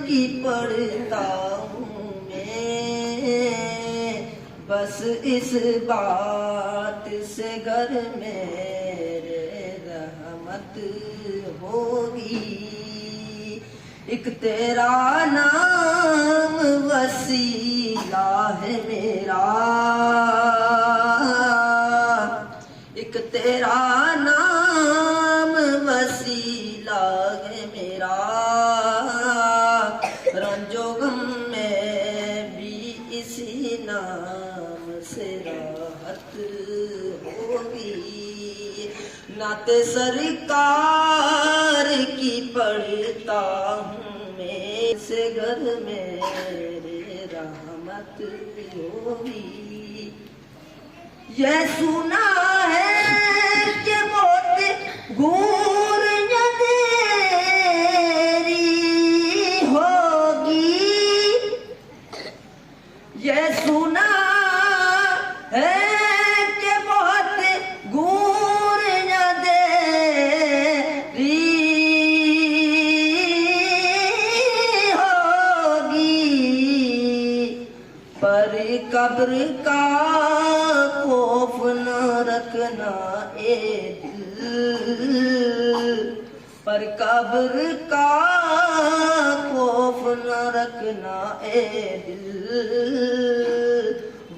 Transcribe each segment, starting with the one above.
کی پڑھتا ہوں میں، بس اس بات سے گھر میرے رحمت ہوگی۔ ایک تیرا نام وسیلہ ہے میرا، ایک تیرا نام وسیلہ ہے میرا، رنج و غم میں بھی اسی نام سے راحت ہوگی۔ نعت سرکار کی پڑھتا ہوں میں، سے گھر میرے رحمت ہوگی۔ یہ سنا ہے کہ موت گور اندھیری ہوگی، یہ سنا ہے کہ بہت گور اندھیری ہوگی، پر قبر کا خوف نہ رکھنا اے دل، پر قبر کا خوف نہ رکھنا اے دل،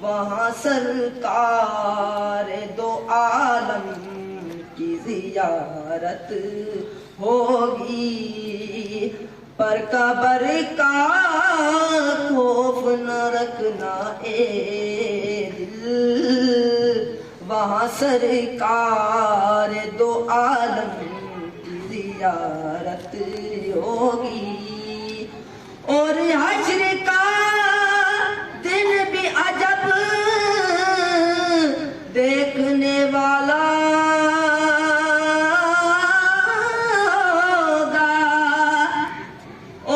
وہاں سرکار دو عالم کی زیارت ہوگی، پر قبر کا خوف نہ رکھنا اے دل، وہاں سرکار دو عالم کی زیارت ہوگی۔ اور حشر کا دن بھی عجب دیکھنے والا ہوگا،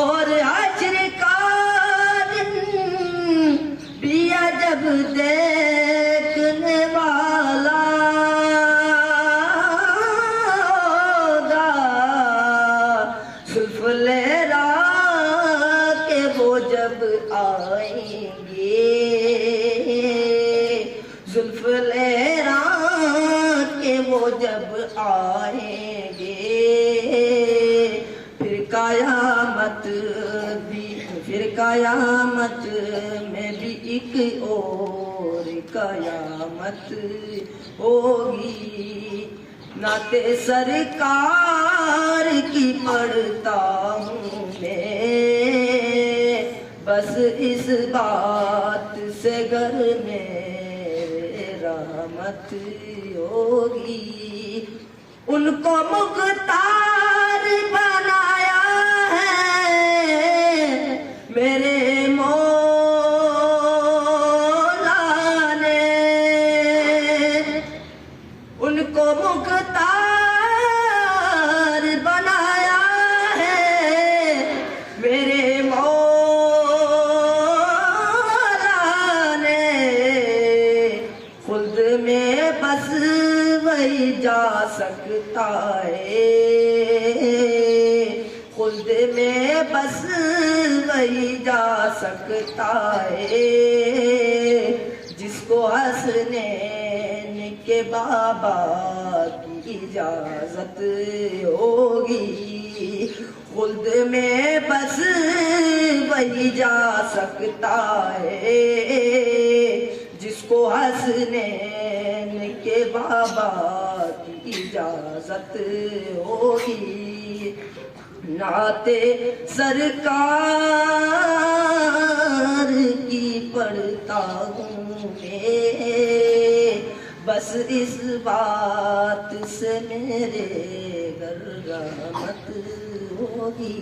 اور حشر کا دن بھی عجب دیکھنے والا ہوگا۔ زلف لہرا کے وہ جب آئیں گے، زلف لہرا کے وہ جب آئیں گے، پھر قیامت میں بھی ایک اور قیامت ہوگی۔ نعت سرکار کی پڑھتا ہوں میں، بس اس بات سے گھر میرے رحمت ہوگی۔ ان کو مختار بنایا ہے میرے مولا نے، ان کو مختار بنایا ہے میرے مولا نے، خلد میں بس وہی جا سکتا ہے، خلد میں بس وہی جا سکتا ہے، جس کو حسنین کے بابا کی اجازت ہوگی۔ خلد میں بس وہی جا سکتا ہے، جس کو حسنین کے بابا کی اجازت ہوگی۔ نعت سرکار کی پڑھتا ہوں میں، بس اس بات سے میرے گھر رحمت ہوگی۔